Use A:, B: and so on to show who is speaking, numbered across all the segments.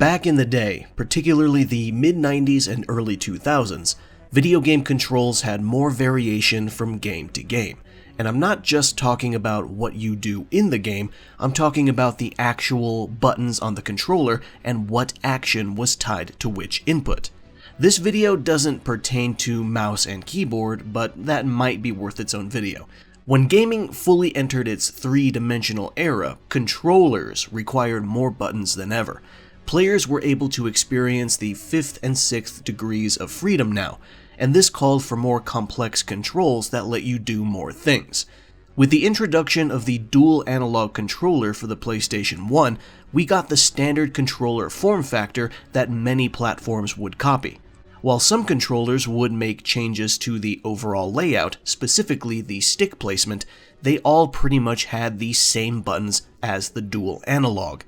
A: Back in the day, particularly the mid-90s and early 2000s, video game controls had more variation from game to game. And I'm not just talking about what you do in the game, I'm talking about the actual buttons on the controller and what action was tied to which input. This video doesn't pertain to mouse and keyboard, but that might be worth its own video. When gaming fully entered its three-dimensional era, controllers required more buttons than ever. Players were able to experience the 5th and 6th degrees of freedom now, and this called for more complex controls that let you do more things. With the introduction of the dual analog controller for the PlayStation 1, we got the standard controller form factor that many platforms would copy. While some controllers would make changes to the overall layout, specifically the stick placement, they all pretty much had the same buttons as the dual analog.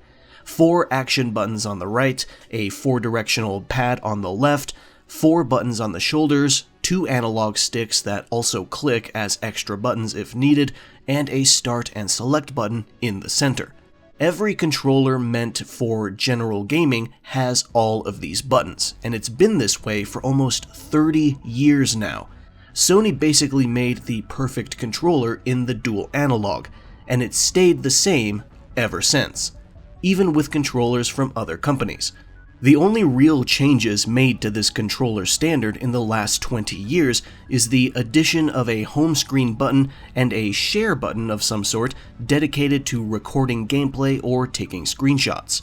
A: 4 action buttons on the right, a 4-directional pad on the left, 4 buttons on the shoulders, 2 analog sticks that also click as extra buttons if needed, and a start and select button in the center. Every controller meant for general gaming has all of these buttons, and it's been this way for almost 30 years now. Sony basically made the perfect controller in the dual analog, and it's stayed the same ever since, even with controllers from other companies. The only real changes made to this controller standard in the last 20 years is the addition of a home screen button and a share button of some sort dedicated to recording gameplay or taking screenshots.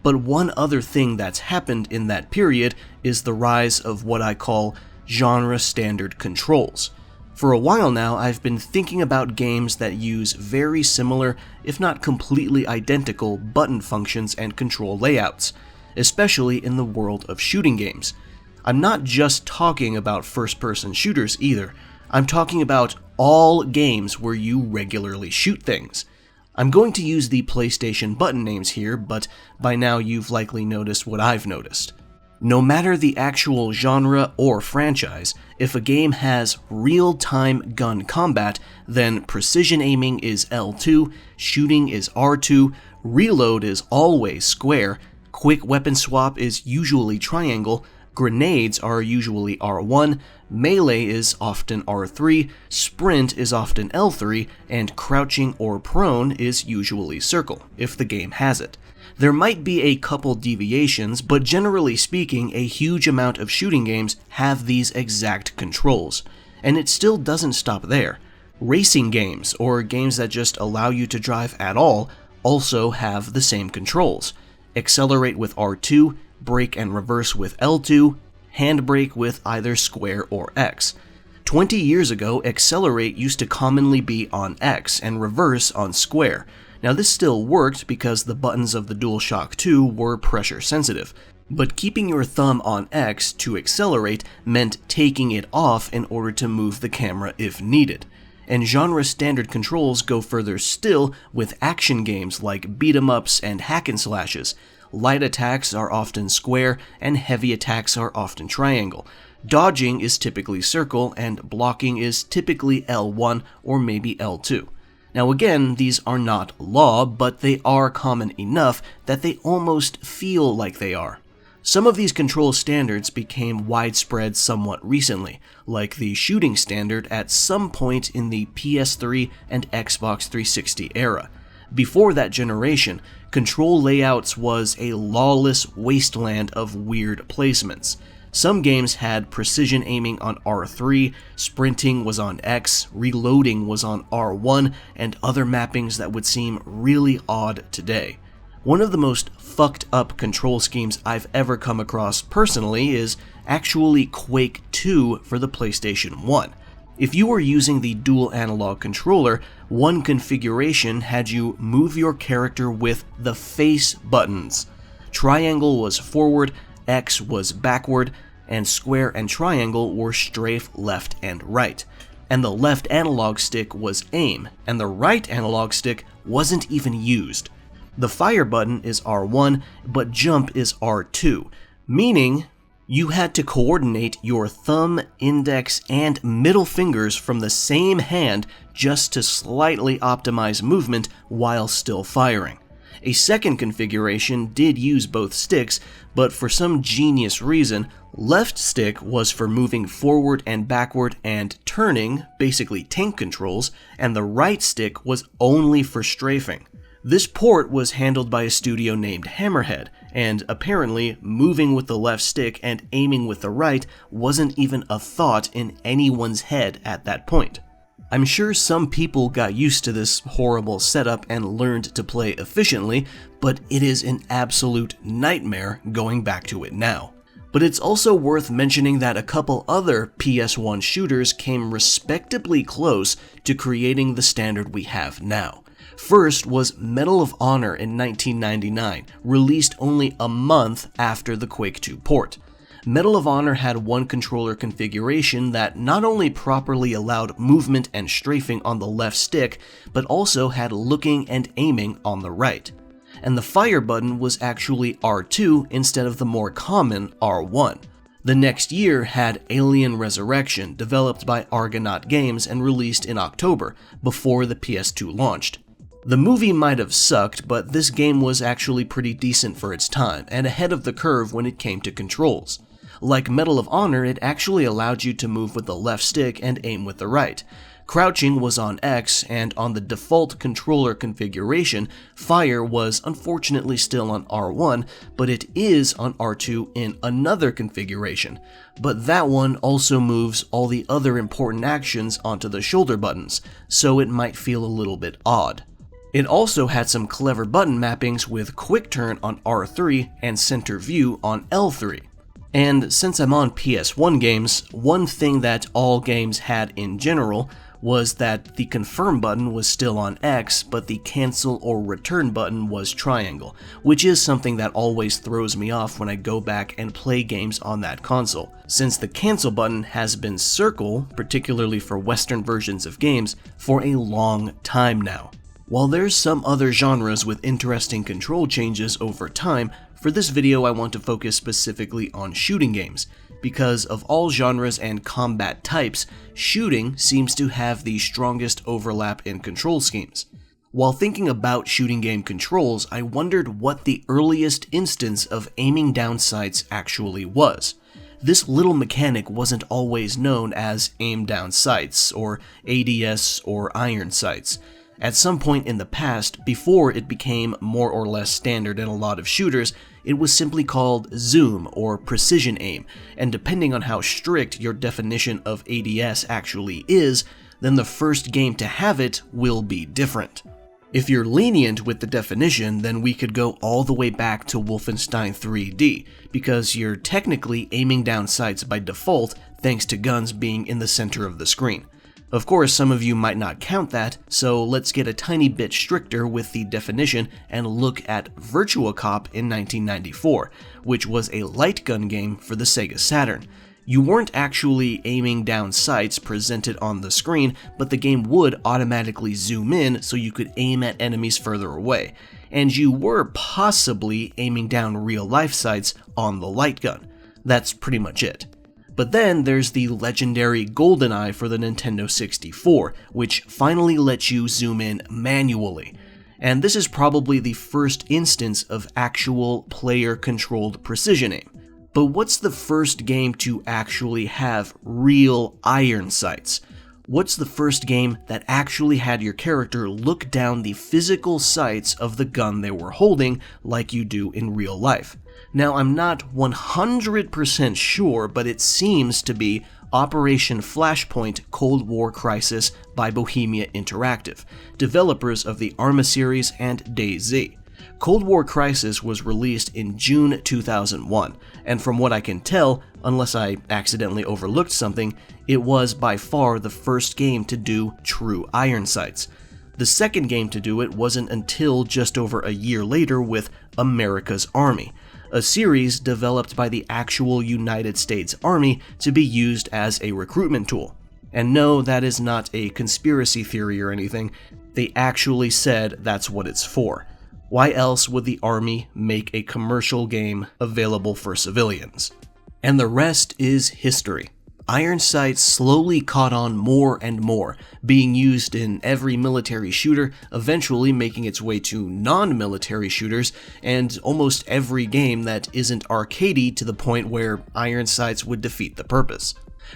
A: But one other thing that's happened in that period is the rise of what I call genre standard controls. For a while now, I've been thinking about games that use very similar, if not completely identical, button functions and control layouts, especially in the world of shooting games. I'm not just talking about first-person shooters either. I'm talking about all games where you regularly shoot things. I'm going to use the PlayStation button names here, but by now you've likely noticed what I've noticed. No matter the actual genre or franchise, if a game has real-time gun combat, then precision aiming is L2, shooting is R2, reload is always square, quick weapon swap is usually triangle, grenades are usually R1, melee is often R3, sprint is often L3, and crouching or prone is usually circle, if the game has it. There might be a couple deviations, but generally speaking, a huge amount of shooting games have these exact controls. And it still doesn't stop there. Racing games, or games that just allow you to drive at all, also have the same controls. Accelerate with R2, brake and reverse with L2, handbrake with either square or X. 20 years ago, accelerate used to commonly be on X and reverse on square. Now this still worked because the buttons of the DualShock 2 were pressure sensitive, but keeping your thumb on X to accelerate meant taking it off in order to move the camera if needed. And genre standard controls go further still with action games like beat-em-ups and hack-and-slashes. Light attacks are often square, and heavy attacks are often triangle. Dodging is typically circle, and blocking is typically L1 or maybe L2. Now again, these are not law, but they are common enough that they almost feel like they are. Some of these control standards became widespread somewhat recently, like the shooting standard at some point in the PS3 and Xbox 360 era. Before that generation, control layouts was a lawless wasteland of weird placements. Some games had precision aiming on R3, sprinting was on X, reloading was on R1, and other mappings that would seem really odd today. One of the most fucked up control schemes I've ever come across personally is actually Quake 2 for the PlayStation 1. If you were using the dual analog controller, one configuration had you move your character with the face buttons. Triangle was forward, X was backward, and square and triangle were strafe left and right. And the left analog stick was aim, and the right analog stick wasn't even used. The fire button is R1, but jump is R2, meaning you had to coordinate your thumb, index, and middle fingers from the same hand just to slightly optimize movement while still firing. A second configuration did use both sticks, but for some genius reason, left stick was for moving forward and backward and turning, basically tank controls, and the right stick was only for strafing. This port was handled by a studio named Hammerhead, and apparently moving with the left stick and aiming with the right wasn't even a thought in anyone's head at that point. I'm sure some people got used to this horrible setup and learned to play efficiently, but it is an absolute nightmare going back to it now. But it's also worth mentioning that a couple other PS1 shooters came respectably close to creating the standard we have now. First was Medal of Honor in 1999, released only a month after the Quake 2 port. Medal of Honor had one controller configuration that not only properly allowed movement and strafing on the left stick, but also had looking and aiming on the right. And the fire button was actually R2 instead of the more common R1. The next year had Alien Resurrection, developed by Argonaut Games and released in October, before the PS2 launched. The movie might have sucked, but this game was actually pretty decent for its time, and ahead of the curve when it came to controls. Like Medal of Honor, it actually allowed you to move with the left stick and aim with the right. Crouching was on X, and on the default controller configuration, fire was unfortunately still on R1, but it is on R2 in another configuration. But that one also moves all the other important actions onto the shoulder buttons, so it might feel a little bit odd. It also had some clever button mappings with quick turn on R3 and center view on L3. And since I'm on PS1 games, one thing that all games had in general was that the confirm button was still on X, but the cancel or return button was triangle, which is something that always throws me off when I go back and play games on that console, since the cancel button has been circle, particularly for Western versions of games, for a long time now. While there's some other genres with interesting control changes over time, for this video I want to focus specifically on shooting games, because of all genres and combat types, shooting seems to have the strongest overlap in control schemes. While thinking about shooting game controls, I wondered what the earliest instance of aiming down sights actually was. This little mechanic wasn't always known as aim down sights, or ADS, or iron sights. At some point in the past, before it became more or less standard in a lot of shooters, it was simply called zoom or precision aim, and depending on how strict your definition of ADS actually is, then the first game to have it will be different. If you're lenient with the definition, then we could go all the way back to Wolfenstein 3D, because you're technically aiming down sights by default thanks to guns being in the center of the screen. Of course, some of you might not count that, so let's get a tiny bit stricter with the definition and look at Virtua Cop in 1994, which was a light gun game for the Sega Saturn. You weren't actually aiming down sights presented on the screen, but the game would automatically zoom in so you could aim at enemies further away, and you were possibly aiming down real-life sights on the light gun. That's pretty much it. But then there's the legendary GoldenEye for the Nintendo 64, which finally lets you zoom in manually. And this is probably the first instance of actual player-controlled precision aim. But what's the first game to actually have real iron sights? What's the first game that actually had your character look down the physical sights of the gun they were holding like you do in real life? Now, I'm not 100% sure, but it seems to be Operation Flashpoint Cold War Crisis by Bohemia Interactive, developers of the Arma series and DayZ. Cold War Crisis was released in June 2001, and from what I can tell, unless I accidentally overlooked something, it was by far the first game to do true iron sights. The second game to do it wasn't until just over a year later with America's Army, a series developed by the actual United States Army to be used as a recruitment tool. And no, that is not a conspiracy theory or anything, they actually said that's what it's for. Why else would the Army make a commercial game available for civilians? And the rest is history. Iron sights slowly caught on more and more, being used in every military shooter, eventually making its way to non-military shooters, and almost every game that isn't arcadey to the point where iron sights would defeat the purpose.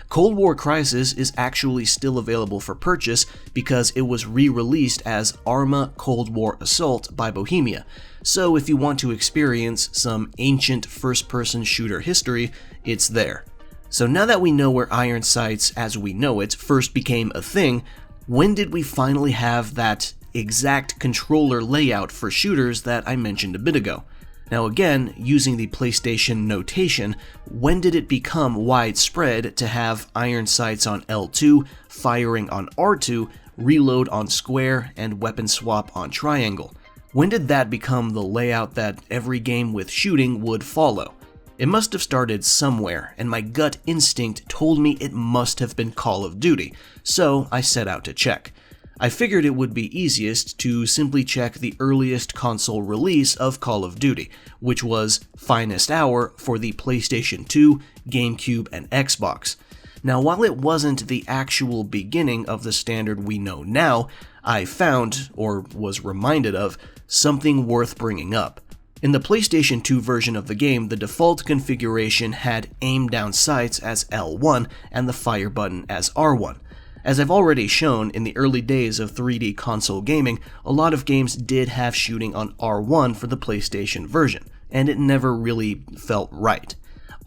A: Cold War Crisis is actually still available for purchase because it was re-released as Arma Cold War Assault by Bohemia, so if you want to experience some ancient first-person shooter history, it's there. So now that we know where iron sights as we know it first became a thing, when did we finally have that exact controller layout for shooters that I mentioned a bit ago? Now again, using the PlayStation notation, when did it become widespread to have iron sights on L2, firing on R2, reload on square, and weapon swap on triangle? When did that become the layout that every game with shooting would follow? It must have started somewhere, and my gut instinct told me it must have been Call of Duty, so I set out to check. I figured it would be easiest to simply check the earliest console release of Call of Duty, which was Finest Hour for the PlayStation 2, GameCube, and Xbox. Now, while it wasn't the actual beginning of the standard we know now, I found, or was reminded of, something worth bringing up. In the PlayStation 2 version of the game, the default configuration had aim down sights as L1 and the fire button as R1. As I've already shown, in the early days of 3D console gaming, a lot of games did have shooting on R1 for the PlayStation version, and it never really felt right.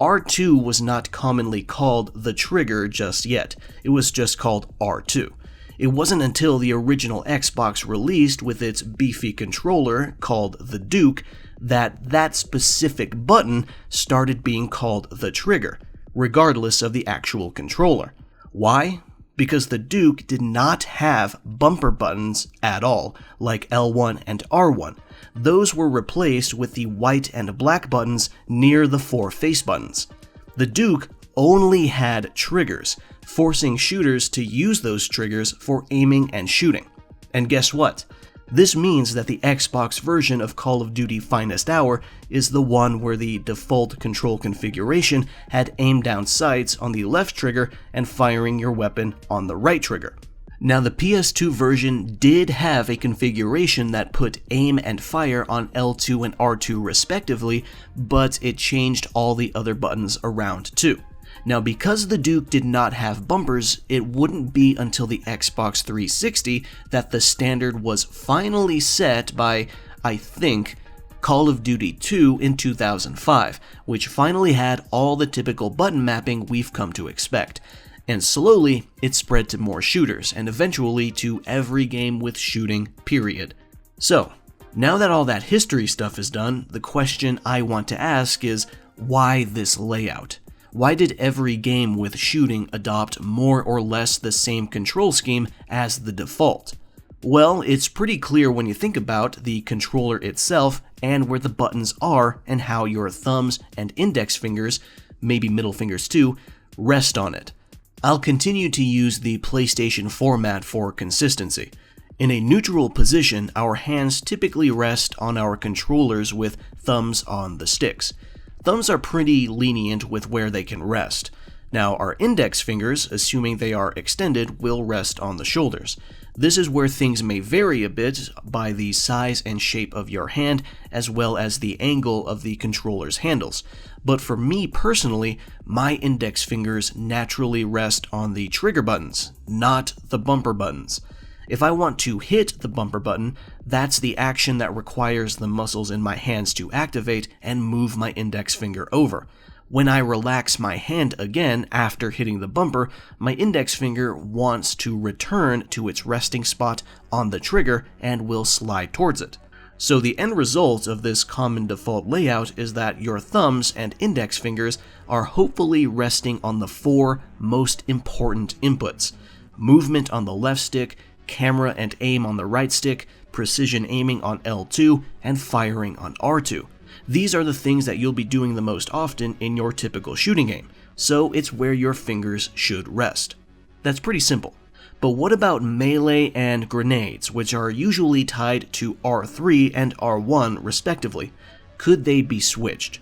A: R2 was not commonly called the trigger just yet, it was just called R2. It wasn't until the original Xbox released with its beefy controller, called the Duke, that specific button started being called the trigger, regardless of the actual controller. Why? Because the Duke did not have bumper buttons at all, like L1 and R1. Those were replaced with the white and black buttons near the four face buttons. The Duke only had triggers, forcing shooters to use those triggers for aiming and shooting. And guess what? This means that the Xbox version of Call of Duty Finest Hour is the one where the default control configuration had aim down sights on the left trigger and firing your weapon on the right trigger. Now, the PS2 version did have a configuration that put aim and fire on L2 and R2 respectively, but it changed all the other buttons around too. Now, because the Duke did not have bumpers, it wouldn't be until the Xbox 360 that the standard was finally set by, I think, Call of Duty 2 in 2005, which finally had all the typical button mapping we've come to expect. And slowly, it spread to more shooters, and eventually to every game with shooting, period. So, now that all that history stuff is done, the question I want to ask is, why this layout? Why did every game with shooting adopt more or less the same control scheme as the default? Well, it's pretty clear when you think about the controller itself and where the buttons are and how your thumbs and index fingers, maybe middle fingers too, rest on it. I'll continue to use the PlayStation format for consistency. In a neutral position, our hands typically rest on our controllers with thumbs on the sticks. Thumbs are pretty lenient with where they can rest. Now, our index fingers, assuming they are extended, will rest on the shoulders. This is where things may vary a bit by the size and shape of your hand, as well as the angle of the controller's handles. But for me personally, my index fingers naturally rest on the trigger buttons, not the bumper buttons. If I want to hit the bumper button, that's the action that requires the muscles in my hands to activate and move my index finger over. When I relax my hand again after hitting the bumper, my index finger wants to return to its resting spot on the trigger and will slide towards it. So the end result of this common default layout is that your thumbs and index fingers are hopefully resting on the four most important inputs: movement on the left stick, camera and aim on the right stick, precision aiming on L2, and firing on R2. These are the things that you'll be doing the most often in your typical shooting game, so it's where your fingers should rest. That's pretty simple. But what about melee and grenades, which are usually tied to R3 and R1 respectively? Could they be switched?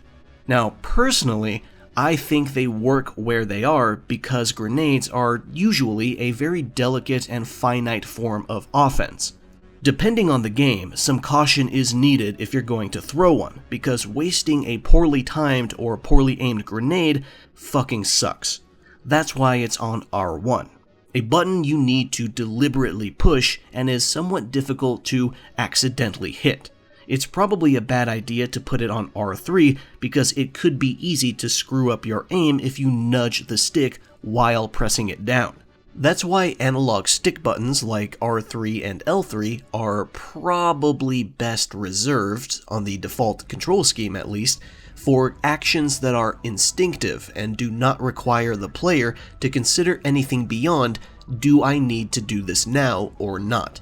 A: Now, personally, I think they work where they are because grenades are usually a very delicate and finite form of offense. Depending on the game, some caution is needed if you're going to throw one, because wasting a poorly timed or poorly aimed grenade fucking sucks. That's why it's on R1, a button you need to deliberately push and is somewhat difficult to accidentally hit. It's probably a bad idea to put it on R3 because it could be easy to screw up your aim if you nudge the stick while pressing it down. That's why analog stick buttons like R3 and L3 are probably best reserved, on the default control scheme at least, for actions that are instinctive and do not require the player to consider anything beyond, do I need to do this now or not?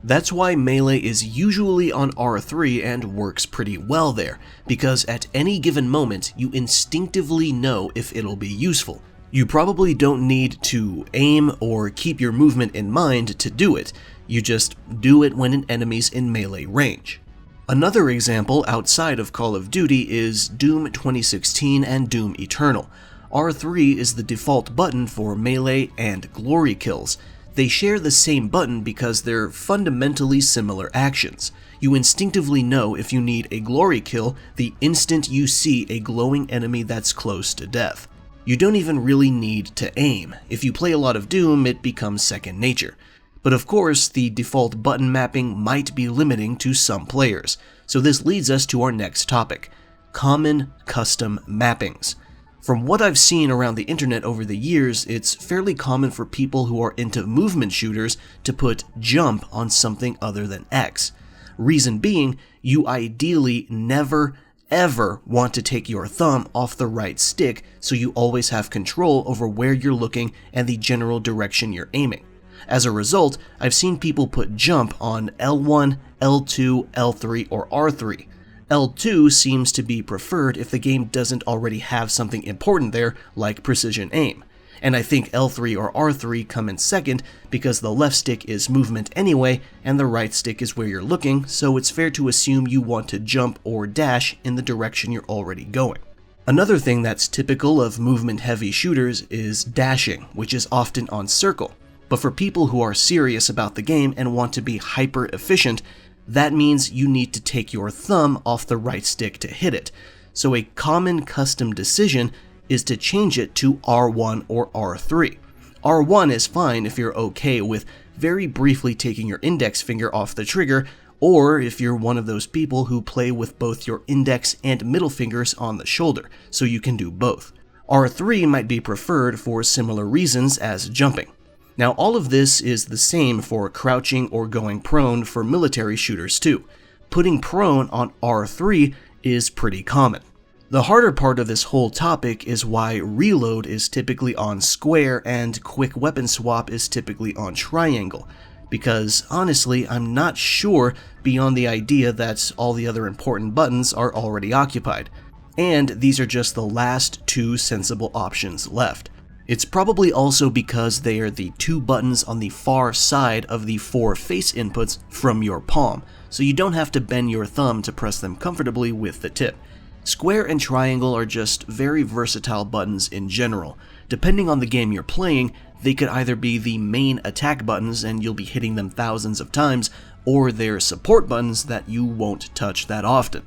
A: That's why melee is usually on R3 and works pretty well there, because at any given moment you instinctively know if it'll be useful. You probably don't need to aim or keep your movement in mind to do it, you just do it when an enemy's in melee range. Another example outside of Call of Duty is Doom 2016 and Doom Eternal. R3 is the default button for melee and glory kills. They share the same button because they're fundamentally similar actions. You instinctively know if you need a glory kill the instant you see a glowing enemy that's close to death. You don't even really need to aim. If you play a lot of Doom, it becomes second nature. But of course, the default button mapping might be limiting to some players. So this leads us to our next topic: common custom mappings. From what I've seen around the internet over the years, it's fairly common for people who are into movement shooters to put jump on something other than X. Reason being, you ideally never, ever want to take your thumb off the right stick, so you always have control over where you're looking and the general direction you're aiming. As a result, I've seen people put jump on L1, L2, L3, or R3. L2 seems to be preferred if the game doesn't already have something important there, like precision aim. And I think L3 or R3 come in second because the left stick is movement anyway, and the right stick is where you're looking, so it's fair to assume you want to jump or dash in the direction you're already going. Another thing that's typical of movement-heavy shooters is dashing, which is often on circle. But for people who are serious about the game and want to be hyper-efficient, that means you need to take your thumb off the right stick to hit it. So a common custom decision is to change it to R1 or R3. R1 is fine if you're okay with very briefly taking your index finger off the trigger, or if you're one of those people who play with both your index and middle fingers on the shoulder, so you can do both. R3 might be preferred for similar reasons as jumping. Now, all of this is the same for crouching or going prone for military shooters too. Putting prone on R3 is pretty common. The harder part of this whole topic is why reload is typically on square and quick weapon swap is typically on triangle, because honestly, I'm not sure beyond the idea that all the other important buttons are already occupied, and these are just the last two sensible options left. It's probably also because they are the two buttons on the far side of the four face inputs from your palm, so you don't have to bend your thumb to press them comfortably with the tip. Square and triangle are just very versatile buttons in general. Depending on the game you're playing, they could either be the main attack buttons and you'll be hitting them thousands of times, or they're support buttons that you won't touch that often.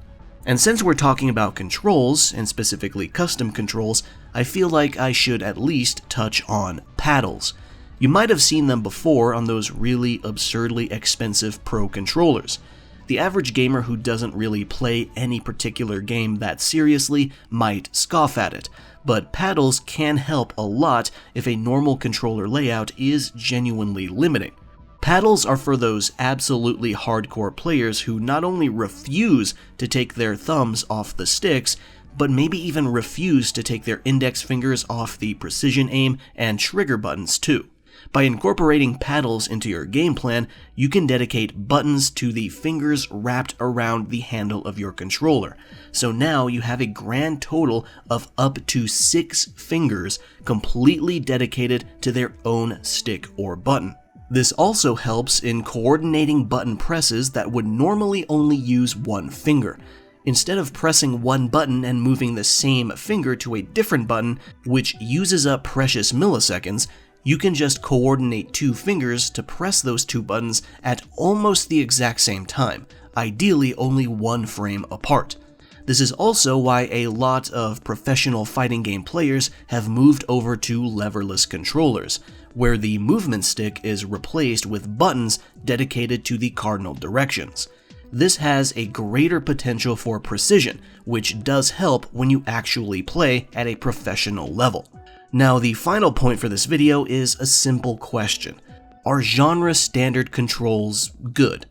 A: And since we're talking about controls, and specifically custom controls, I feel like I should at least touch on paddles. You might have seen them before on those really absurdly expensive pro controllers. The average gamer who doesn't really play any particular game that seriously might scoff at it, but paddles can help a lot if a normal controller layout is genuinely limiting. Paddles are for those absolutely hardcore players who not only refuse to take their thumbs off the sticks, but maybe even refuse to take their index fingers off the precision aim and trigger buttons too. By incorporating paddles into your game plan, you can dedicate buttons to the fingers wrapped around the handle of your controller. So now you have a grand total of up to 6 fingers completely dedicated to their own stick or button. This also helps in coordinating button presses that would normally only use one finger. Instead of pressing one button and moving the same finger to a different button, which uses up precious milliseconds, you can just coordinate two fingers to press those two buttons at almost the exact same time, ideally only one frame apart. This is also why a lot of professional fighting game players have moved over to leverless controllers, where the movement stick is replaced with buttons dedicated to the cardinal directions. This has a greater potential for precision, which does help when you actually play at a professional level. Now, the final point for this video is a simple question. Are genre standard controls good?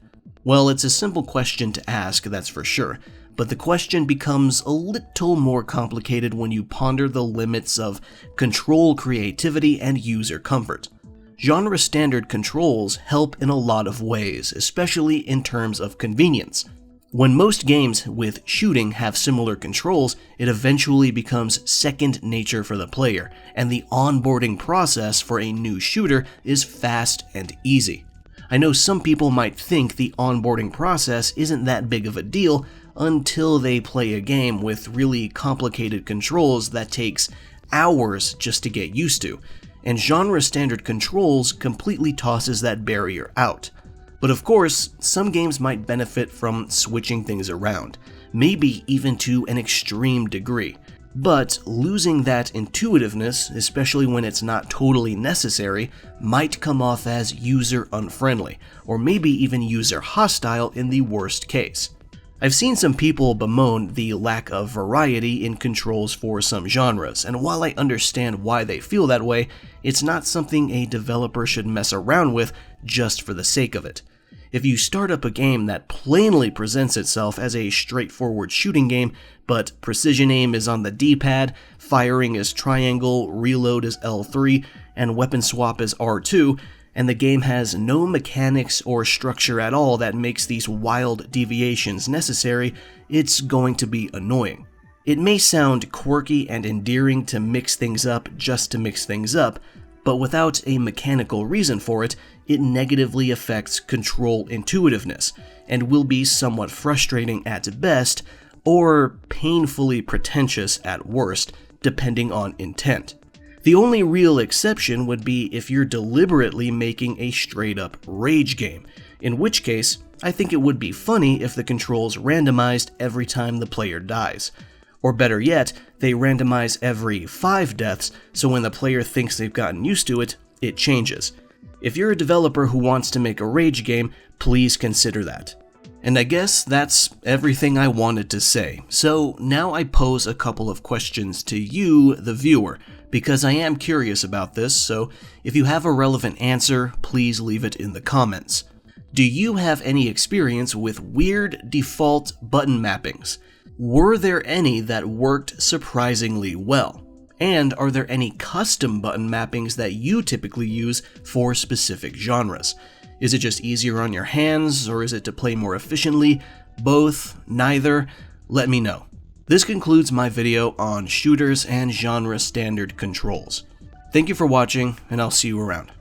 A: Well, it's a simple question to ask, that's for sure, but the question becomes a little more complicated when you ponder the limits of control creativity and user comfort. Genre standard controls help in a lot of ways, especially in terms of convenience. When most games with shooting have similar controls, it eventually becomes second nature for the player, and the onboarding process for a new shooter is fast and easy. I know some people might think the onboarding process isn't that big of a deal until they play a game with really complicated controls that takes hours just to get used to, and genre standard controls completely tosses that barrier out. But of course, some games might benefit from switching things around, maybe even to an extreme degree. But losing that intuitiveness, especially when it's not totally necessary, might come off as user unfriendly, or maybe even user hostile in the worst case. I've seen some people bemoan the lack of variety in controls for some genres, and while I understand why they feel that way, it's not something a developer should mess around with just for the sake of it. If you start up a game that plainly presents itself as a straightforward shooting game, but precision aim is on the D-pad, firing is triangle, reload is L3, and weapon swap is R2, and the game has no mechanics or structure at all that makes these wild deviations necessary, it's going to be annoying. It may sound quirky and endearing to mix things up just to mix things up, but without a mechanical reason for it, it negatively affects control intuitiveness, and will be somewhat frustrating at best, or painfully pretentious at worst, depending on intent. The only real exception would be if you're deliberately making a straight-up rage game, in which case, I think it would be funny if the controls randomized every time the player dies. Or better yet, they randomize every 5 deaths, so when the player thinks they've gotten used to it, it changes. If you're a developer who wants to make a rage game, please consider that. And I guess that's everything I wanted to say. So now I pose a couple of questions to you, the viewer, because I am curious about this, so if you have a relevant answer, please leave it in the comments. Do you have any experience with weird default button mappings? Were there any that worked surprisingly well? And are there any custom button mappings that you typically use for specific genres? Is it just easier on your hands, or is it to play more efficiently? Both? Neither? Let me know. This concludes my video on shooters and genre standard controls. Thank you for watching, and I'll see you around.